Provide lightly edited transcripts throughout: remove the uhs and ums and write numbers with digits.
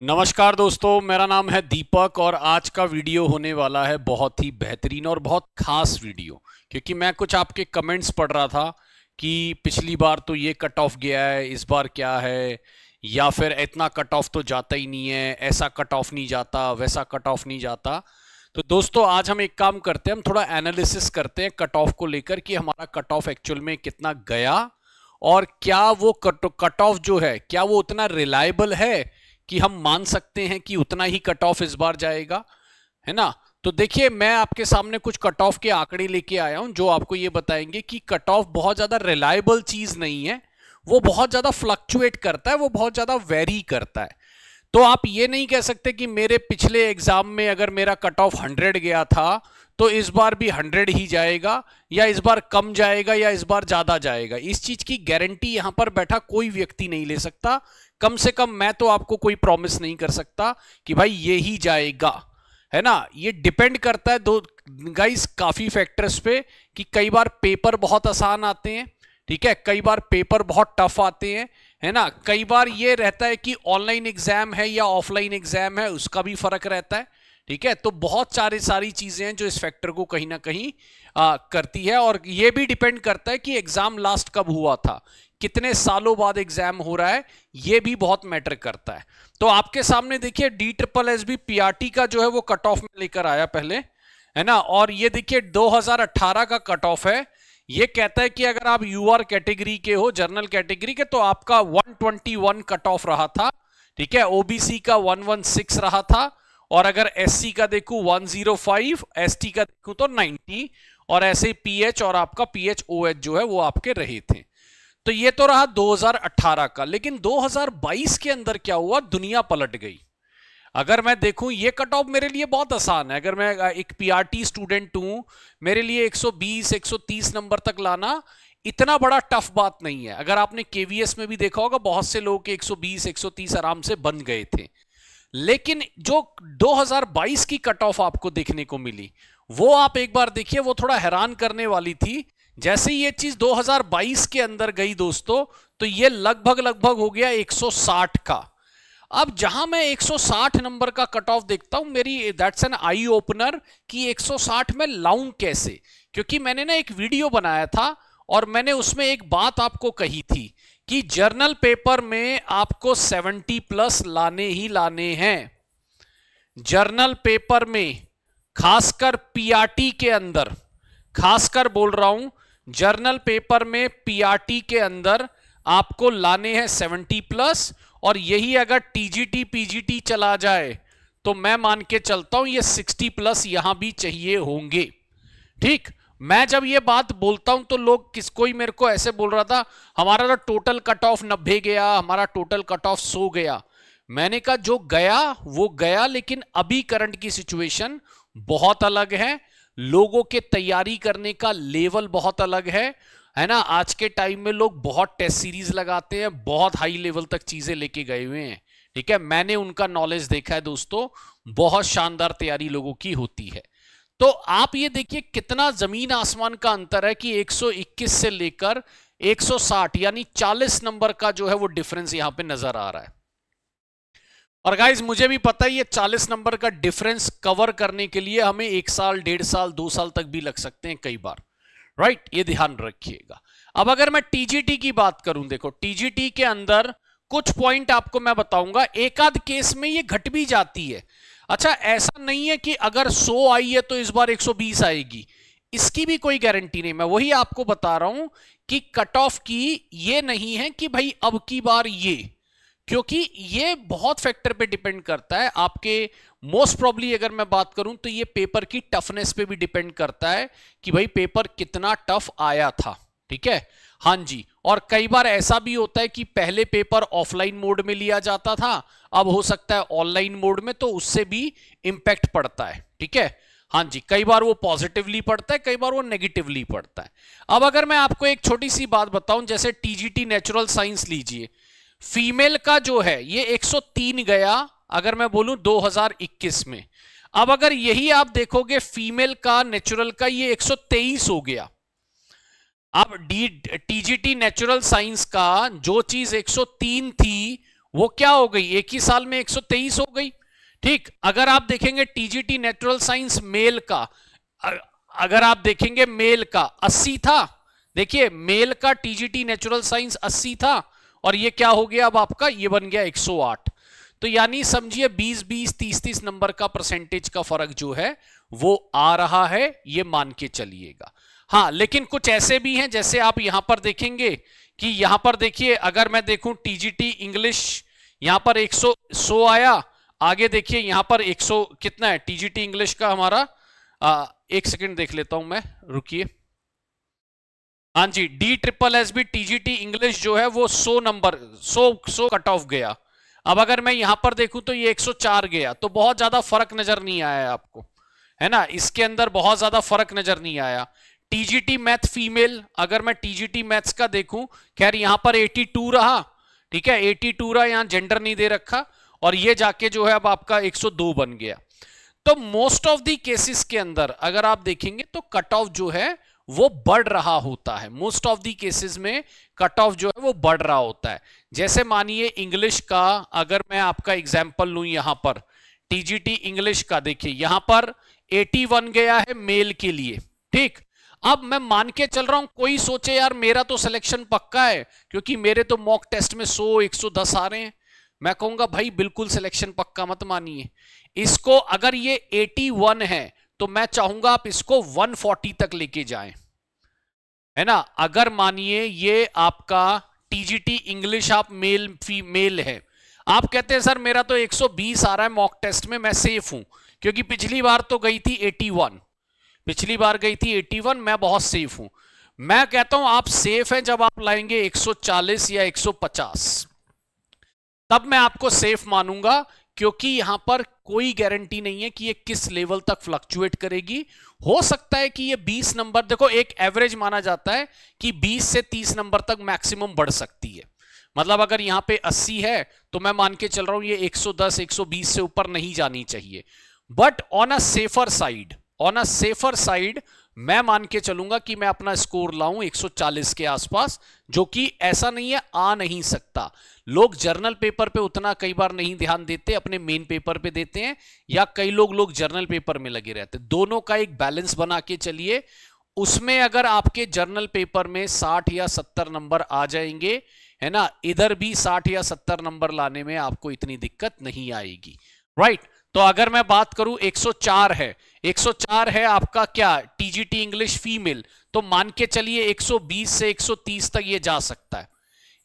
नमस्कार दोस्तों, मेरा नाम है दीपक और आज का वीडियो होने वाला है बहुत ही बेहतरीन और बहुत खास वीडियो। क्योंकि मैं कुछ आपके कमेंट्स पढ़ रहा था कि पिछली बार तो ये कट ऑफ गया है, इस बार क्या है, या फिर इतना कट ऑफ तो जाता ही नहीं है, ऐसा कट ऑफ नहीं जाता, वैसा कट ऑफ नहीं जाता। तो दोस्तों आज हम एक काम करते हैं, हम थोड़ा एनालिसिस करते हैं कट ऑफ को लेकर कि हमारा कट ऑफ एक्चुअल में कितना गया और क्या वो कट ऑफ जो है क्या वो उतना रिलायबल है कि हम मान सकते हैं कि उतना ही कट ऑफ इस बार जाएगा, है ना। तो देखिए, मैं आपके सामने कुछ कट ऑफ के आंकड़े लेके आया हूं जो आपको ये बताएंगे कि कट ऑफ बहुत ज्यादा रिलायबल चीज नहीं है, वो बहुत ज्यादा फ्लक्चुएट करता है, वो बहुत ज्यादा वेरी करता है। तो आप ये नहीं कह सकते कि मेरे पिछले एग्जाम में अगर मेरा कट ऑफ 100 गया था तो इस बार भी 100 ही जाएगा, या इस बार कम जाएगा, या इस बार ज्यादा जाएगा। इस चीज की गारंटी यहां पर बैठा कोई व्यक्ति नहीं ले सकता। कम से कम मैं तो आपको कोई प्रॉमिस नहीं कर सकता कि भाई ये ही जाएगा, है ना। ये डिपेंड करता है दो गाइस काफी फैक्टर्स पे कि कई बार पेपर बहुत आसान आते हैं, ठीक है, कई बार पेपर बहुत टफ आते हैं, है ना। कई बार ये रहता है कि ऑनलाइन एग्जाम है या ऑफलाइन एग्जाम है, उसका भी फर्क रहता है, ठीक है। तो बहुत सारी चीजें हैं जो इस फैक्टर को कहीं ना कहीं करती है। और ये भी डिपेंड करता है कि एग्जाम लास्ट कब हुआ था, कितने सालों बाद एग्जाम हो रहा है, ये भी बहुत मैटर करता है। तो आपके सामने देखिए DSSB PRT का जो है वो कट ऑफ में लेकर आया पहले, है ना। और ये देखिए 2018 का कट ऑफ है। ये कहता है कि अगर आप यूआर कैटेगरी के हो, जनरल कैटेगरी के, तो आपका 121 कट ऑफ रहा था, ठीक है। ओबीसी का 116 रहा था, और अगर एससी का देखूं 105, एसटी का देखूं तो 90, और ऐसे पीएच और आपका पीएचओएच जो है वो आपके रहे थे। तो ये तो रहा 2018 का। लेकिन 2022 के अंदर क्या हुआ, दुनिया पलट गई। अगर मैं देखूं ये कट ऑफ मेरे लिए बहुत आसान है, अगर मैं एक पीआरटी स्टूडेंट हूं, मेरे लिए 120 130 नंबर तक लाना इतना बड़ा टफ बात नहीं है। अगर आपने केवीएस में भी देखा होगा, बहुत से लोग के 120 130 आराम से बन गए थे। लेकिन जो 2022 की कट ऑफ आपको देखने को मिली, वो आप एक बार देखिए, वो थोड़ा हैरान करने वाली थी। जैसे ये चीज 2022 के अंदर गई दोस्तों, तो ये लगभग हो गया 160 का। अब जहां मैं 160 नंबर का कट ऑफ देखता हूं, मेरी दैट्स एन आई ओपनर कि 160 में लाऊं कैसे। क्योंकि मैंने ना एक वीडियो बनाया था और मैंने उसमें एक बात आपको कही थी कि जर्नल पेपर में आपको 70 प्लस लाने ही लाने हैं। जर्नल पेपर में, खासकर पीआरटी के अंदर, खासकर बोल रहा हूं, जर्नल पेपर में पीआरटी के अंदर आपको लाने हैं 70 प्लस। और यही अगर टीजीटी पीजीटी चला जाए तो मैं मान के चलता हूं ये 60 प्लस यहां भी चाहिए होंगे, ठीक। मैं जब ये बात बोलता हूं तो लोग कोई मेरे को ऐसे बोल रहा था हमारा तो टोटल कट ऑफ 90 गया, हमारा टोटल कट ऑफ 100 गया। मैंने कहा जो गया वो गया, लेकिन अभी करंट की सिचुएशन बहुत अलग है, लोगों के तैयारी करने का लेवल बहुत अलग है ना। आज के टाइम में लोग बहुत टेस्ट सीरीज लगाते हैं, बहुत हाई लेवल तक चीजें लेके गए हुए हैं, ठीक है। मैंने उनका नॉलेज देखा है दोस्तों, बहुत शानदार तैयारी लोगों की होती है। तो आप ये देखिए कितना जमीन आसमान का अंतर है कि 121 से लेकर 160 यानी 40 नंबर का जो है वो डिफरेंस यहां पे नजर आ रहा है। और गाइज मुझे भी पता है ये 40 नंबर का डिफरेंस कवर करने के लिए हमें 1 साल 1.5 साल 2 साल तक भी लग सकते हैं कई बार, राइट। ये ध्यान रखिएगा। अब अगर मैं टीजीटी की बात करूं, देखो टीजीटी के अंदर कुछ पॉइंट आपको मैं बताऊंगा, एक आध केस में ये घट भी जाती है। अच्छा, ऐसा नहीं है कि अगर 100 आई है तो इस बार 120 आएगी, इसकी भी कोई गारंटी नहीं। मैं वही आपको बता रहा हूं कि कट ऑफ की ये नहीं है कि भाई अब की बार ये, क्योंकि ये बहुत फैक्टर पे डिपेंड करता है आपके। मोस्ट प्रॉब्ली अगर मैं बात करूं तो ये पेपर की टफनेस पे भी डिपेंड करता है कि भाई पेपर कितना टफ आया था, ठीक है। हाँ जी, और कई बार ऐसा भी होता है कि पहले पेपर ऑफलाइन मोड में लिया जाता था, अब हो सकता है ऑनलाइन मोड में, तो उससे भी इंपैक्ट पड़ता है, ठीक है। हाँ जी, कई बार वो पॉजिटिवली पड़ता है, कई बार वो नेगेटिवली पड़ता है। अब अगर मैं आपको एक छोटी सी बात बताऊं, जैसे टीजीटी नेचुरल साइंस लीजिए, फीमेल का जो है ये 103 गया अगर मैं बोलूं 2021 में। अब अगर यही आप देखोगे फीमेल का नेचुरल का ये 123 हो गया। अब टीजीटी नेचुरल साइंस का जो चीज 103 थी वो क्या हो गई, एक ही साल में 123 हो गई। ठीक, अगर आप देखेंगे टीजीटी नेचुरल साइंस मेल का, अगर आप देखेंगे मेल का 80 था, देखिए मेल का टीजीटी नेचुरल साइंस 80 था, और ये क्या हो गया अब आपका, ये बन गया 108। तो यानी समझिए 20-20, 30-30 नंबर का परसेंटेज का फर्क जो है वो आ रहा है, ये मान के चलिएगा। हाँ, लेकिन कुछ ऐसे भी हैं, जैसे आप यहां पर देखेंगे कि यहां पर देखिए, अगर मैं देखूं टीजीटी इंग्लिश, यहां पर 100 आया, आगे देखिए यहां पर 100 कितना है टीजीटी इंग्लिश का हमारा, एक सेकंड देख लेता हूं मैं, रुकिए। हाँ जी, DSSS टीजीटी इंग्लिश जो है वो 100 नंबर, 100 कट ऑफ गया। अब अगर मैं यहां पर देखूं तो ये 104 गया, तो बहुत ज्यादा फर्क नजर नहीं आया आपको, है ना, इसके अंदर बहुत ज्यादा फर्क नजर नहीं आया। टीजीटी मैथ फीमेल, अगर मैं टीजीटी मैथ्स का देखूं, खैर यहां पर 82 रहा, ठीक है 82 रहा, यहां जेंडर नहीं दे रखा, और ये जाके जो है अब आपका 102 बन गया। तो मोस्ट ऑफ दी केसेस के अंदर अगर आप देखेंगे तो कट ऑफ जो है वो बढ़ रहा होता है, मोस्ट ऑफ दी केसेस में कट ऑफ जो है वो बढ़ रहा होता है। जैसे मानिए इंग्लिश का अगर मैं आपका एग्जांपल लूं, यहां पर टीजीटी इंग्लिश का देखिए यहां पर 81 गया है मेल के लिए। ठीक, अब मैं मान के चल रहा हूं, कोई सोचे यार मेरा तो सिलेक्शन पक्का है क्योंकि मेरे तो मॉक टेस्ट में 100 110 आ रहे हैं, मैं कहूंगा भाई बिल्कुल सिलेक्शन पक्का मत मानिए इसको। अगर ये 81 है तो मैं चाहूंगा आप इसको 140 तक लेके जाएं, है ना। अगर मानिए ये आपका टीजीटी इंग्लिश आप मेल फीमेल है, आप कहते हैं सर मेरा तो 120 आ रहा है मॉक टेस्ट में, मैं सेफ हूं क्योंकि पिछली बार तो गई थी 81, पिछली बार गई थी 81, मैं बहुत सेफ हूं। मैं कहता हूं आप सेफ हैं जब आप लाएंगे 140 या 150, तब मैं आपको सेफ मानूंगा, क्योंकि यहां पर कोई गारंटी नहीं है कि ये किस लेवल तक फ्लक्चुएट करेगी। हो सकता है कि ये 20 नंबर, देखो एक एवरेज माना जाता है कि 20 से 30 नंबर तक मैक्सिमम बढ़ सकती है। मतलब अगर यहां पे 80 है तो मैं मान के चल रहा हूं ये 110 120 से ऊपर नहीं जानी चाहिए। But on a safer side, on a safer side मैं मान के चलूंगा कि मैं अपना स्कोर लाऊं 140 के आसपास, जो कि ऐसा नहीं है आ नहीं सकता। लोग जर्नल पेपर पे उतना कई बार नहीं ध्यान देते, अपने मेन पेपर पे देते हैं, या कई लोग जर्नल पेपर में लगे रहते हैं। दोनों का एक बैलेंस बना के चलिए, उसमें अगर आपके जर्नल पेपर में 60 या 70 नंबर आ जाएंगे, है ना, इधर भी 60 या 70 नंबर लाने में आपको इतनी दिक्कत नहीं आएगी, राइट। तो अगर मैं बात करूं 104 है, 104 है आपका क्या टीजीटी इंग्लिश फीमेल, तो मान के चलिए 120 से 130 तक ये जा सकता है,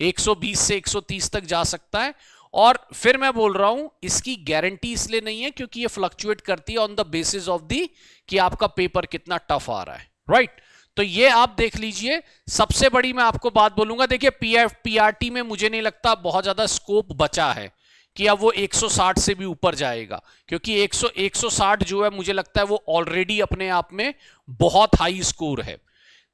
120 से 130 तक जा सकता है। और फिर मैं बोल रहा हूं इसकी गारंटी इसलिए नहीं है क्योंकि ये फ्लक्चुएट करती है on the basis of the कि आपका पेपर कितना टफ आ रहा है, राइट। तो ये आप देख लीजिए। सबसे बड़ी मैं आपको बात बोलूंगा, देखिए पीआरटी में मुझे नहीं लगता बहुत ज्यादा स्कोप बचा है कि अब वो 160 से भी ऊपर जाएगा, क्योंकि 160 जो है मुझे लगता है वो ऑलरेडी अपने आप में बहुत हाई स्कोर है।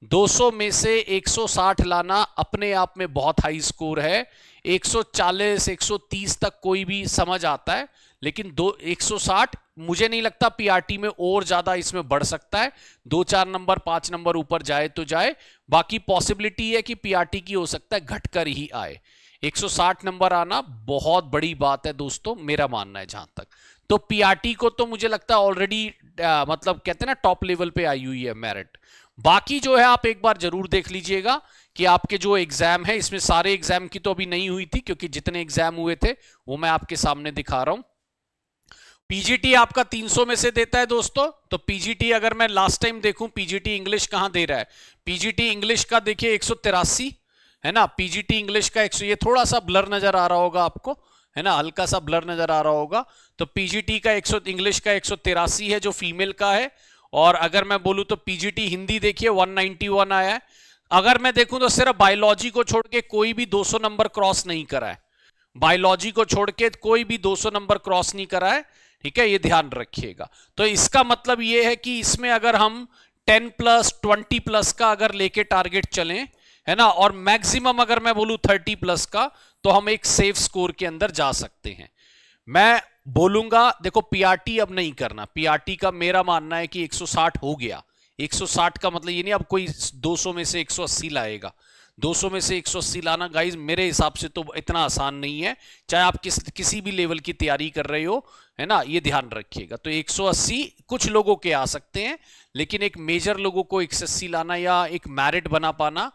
200 में से 160 लाना अपने आप में बहुत हाई स्कोर है। 140 130 तक कोई भी समझ आता है, लेकिन 160 मुझे नहीं लगता पीआरटी में और ज्यादा इसमें बढ़ सकता है। 2-4 नंबर 5 नंबर ऊपर जाए तो जाए, बाकी पॉसिबिलिटी है कि पीआरटी की हो सकता है घटकर ही आए। 160 नंबर आना बहुत बड़ी बात है दोस्तों, मेरा मानना है जहां तक। तो पीआरटी को तो मुझे लगता है ऑलरेडी मतलब कहते हैं ना टॉप लेवल पे आई हुई है मेरिट। बाकी जो है आप एक बार जरूर देख लीजिएगा कि आपके जो एग्जाम है, इसमें सारे एग्जाम की तो अभी नहीं हुई थी क्योंकि जितने एग्जाम हुए थे वो मैं आपके सामने दिखा रहा हूं। पीजीटी आपका 300 में से देता है दोस्तों। तो पीजीटी अगर मैं लास्ट टाइम देखूं पीजीटी इंग्लिश कहां दे रहा है, पीजीटी इंग्लिश का देखिए 183 है ना, पीजीटी इंग्लिश का 100, ये थोड़ा सा ब्लर नजर आ रहा होगा आपको, है ना, हल्का सा ब्लर नजर आ रहा होगा। तो पीजीटी का 100 इंग्लिश का 183 है जो फीमेल का है। और अगर मैं बोलूं तो पीजीटी हिंदी देखिए 191 आया है। अगर मैं देखूं तो सिर्फ बायोलॉजी को छोड़ के कोई भी 200 नंबर क्रॉस नहीं करा है, बायोलॉजी को छोड़ के कोई भी 200 नंबर क्रॉस नहीं करा है, ठीक है, ये ध्यान रखिएगा। तो इसका मतलब ये है कि इसमें अगर हम 10+ 20+ का अगर लेके टारगेट चलें, है ना, और मैक्सिमम अगर मैं बोलूं 30+ का, तो हम एक सेफ स्कोर के अंदर जा सकते हैं। मैं बोलूंगा देखो पीआरटी अब नहीं करना, पीआरटी का मेरा मानना है कि 160 हो गया। 160 का मतलब ये नहीं अब कोई 200 में से 180 लाएगा, 200 में से 180 लाना गाइज मेरे हिसाब से तो इतना आसान नहीं है, चाहे आप किसी भी लेवल की तैयारी कर रहे हो, है ना, ये ध्यान रखिएगा। तो 180 कुछ लोगों के आ सकते हैं, लेकिन एक मेजर लोगों को 180 लाना या एक मैरिट बना पाना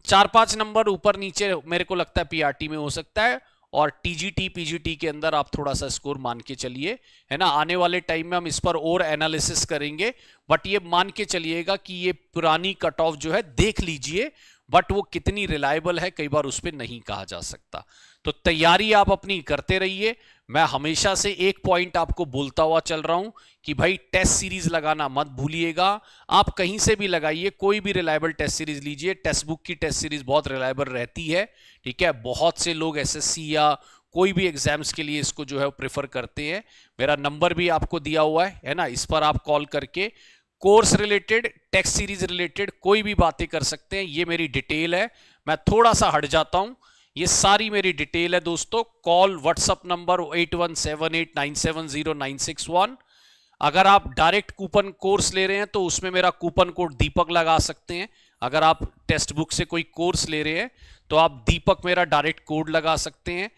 4-5 नंबर ऊपर नीचे मेरे को लगता है पीआरटी में हो सकता है, और टीजीटी पीजीटी के अंदर आप थोड़ा सा स्कोर मान के चलिए, है ना। आने वाले टाइम में हम इस पर और एनालिसिस करेंगे, बट ये मान के चलिएगा कि ये पुरानी कट ऑफ जो है देख लीजिए, बट वो कितनी रिलायबल है कई बार उस पर नहीं कहा जा सकता। तो तैयारी आप अपनी करते रहिए। मैं हमेशा से एक पॉइंट आपको बोलता हुआ चल रहा हूं कि भाई टेस्ट सीरीज लगाना मत भूलिएगा। आप कहीं से भी लगाइए, कोई भी रिलायबल टेस्ट सीरीज लीजिए, टेक्स्ट बुक की टेस्ट सीरीज बहुत रिलायबल रहती है, ठीक है। बहुत से लोग एसएससी या कोई भी एग्जाम्स के लिए इसको जो है प्रेफर करते हैं। मेरा नंबर भी आपको दिया हुआ है ना, इस पर आप कॉल करके course related, text series related कोई भी बातें कर सकते हैं। ये मेरी डिटेल है, मैं थोड़ा सा हट जाता हूं, ये सारी मेरी डिटेल है दोस्तों। Call WhatsApp number 8178970961। अगर आप डायरेक्ट कूपन कोर्स ले रहे हैं तो उसमें मेरा कूपन कोड दीपक लगा सकते हैं। अगर आप टेक्स्ट बुक से कोई कोर्स ले रहे हैं तो आप दीपक मेरा डायरेक्ट कोड लगा सकते हैं।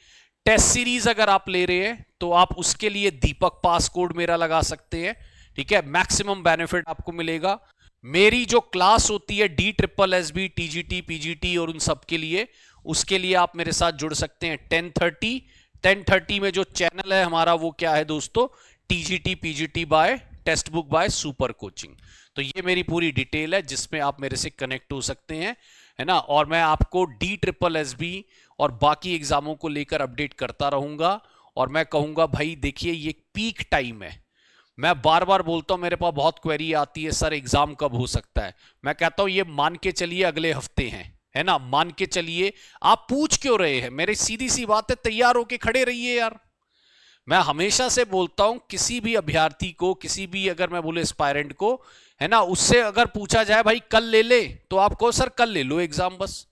टेस्ट सीरीज अगर आप ले रहे हैं तो आप उसके लिए दीपक पास कोड मेरा लगा सकते हैं, ठीक है। मैक्सिमम बेनिफिट आपको मिलेगा। मेरी जो क्लास होती है DSSB TGT PGT और उन सब के लिए, उसके लिए आप मेरे साथ जुड़ सकते हैं 10:30 में जो चैनल है हमारा वो क्या है दोस्तों, TGT PGT by textbook by super coaching. तो ये मेरी पूरी डिटेल है जिसमें आप मेरे से कनेक्ट हो सकते हैं, है ना। और मैं आपको DSSB और बाकी एग्जामों को लेकर अपडेट करता रहूंगा। और मैं कहूंगा भाई देखिए ये पीक टाइम है। मैं बार बार बोलता हूं, मेरे पास बहुत क्वेरी आती है सर एग्जाम कब हो सकता है। मैं कहता हूं ये मान के चलिए अगले हफ्ते हैं, है ना, मान के चलिए। आप पूछ क्यों रहे हैं, मेरी सीधी सी बात है, तैयार होके खड़े रहिए यार। मैं हमेशा से बोलता हूं किसी भी अभ्यर्थी को, किसी भी अगर मैं बोले एस्पायरेंट को, है ना, उससे अगर पूछा जाए भाई कल ले ले, तो आप कहो सर कल ले लो एग्जाम, बस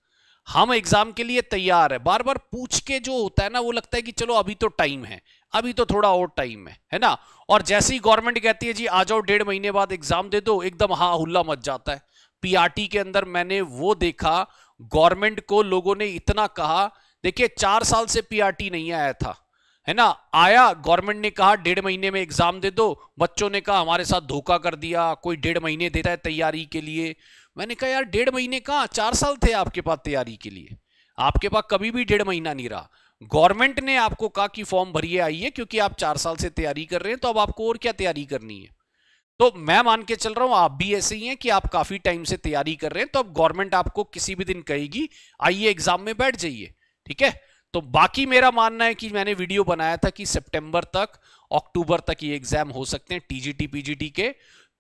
हम एग्जाम के लिए तैयार है। बार बार पूछ के जो होता है ना, वो लगता है कि चलो अभी तो टाइम है, अभी तो थोड़ा और टाइम है ना। और जैसे ही गवर्नमेंट कहती है जी आ जाओ 1.5 महीने बाद एग्जाम दे दो, एकदम हाँ हुल्ला मच जाता है। पीआरटी के अंदर मैंने वो देखा, गवर्नमेंट को लोगों ने इतना कहा, देखिए 4 साल से पीआरटी नहीं आया था, है ना। आया, गवर्नमेंट ने कहा 1.5 महीने में एग्जाम दे दो, बच्चों ने कहा हमारे साथ धोखा कर दिया, कोई 1.5 महीने देता है तैयारी के लिए। मैंने कहा यार 1.5 महीने कहां, 4 साल थे आपके पास तैयारी के लिए, आपके पास कभी भी 1.5 महीना नहीं रहा। गवर्नमेंट ने आपको कहा कि फॉर्म भरिए आइए, क्योंकि आप 4 साल से तैयारी कर रहे हैं, तो अब आपको और क्या तैयारी करनी है। तो मैं मान के चल रहा हूं आप भी ऐसे ही हैं कि आप काफी टाइम से तैयारी कर रहे हैं, तो अब गवर्नमेंट आपको किसी भी दिन कहेगी आइए एग्जाम में बैठ जाइए, ठीक है। तो बाकी मेरा मानना है कि मैंने वीडियो बनाया था कि सितंबर तक, अक्टूबर तक ये एग्जाम हो सकते हैं टीजीटी पीजीटी के।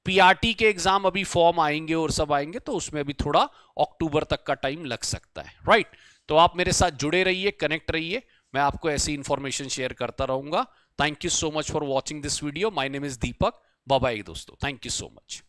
पीआरटी के एग्जाम अभी फॉर्म आएंगे और सब आएंगे, तो उसमें भी थोड़ा अक्टूबर तक का टाइम लग सकता है, राइट। तो आप मेरे साथ जुड़े रहिए, कनेक्ट रहिए, मैं आपको ऐसी इंफॉर्मेशन शेयर करता रहूंगा। Thank you so much for watching this video. My name is Deepak. Bye bye दोस्तों, थैंक यू सो मच।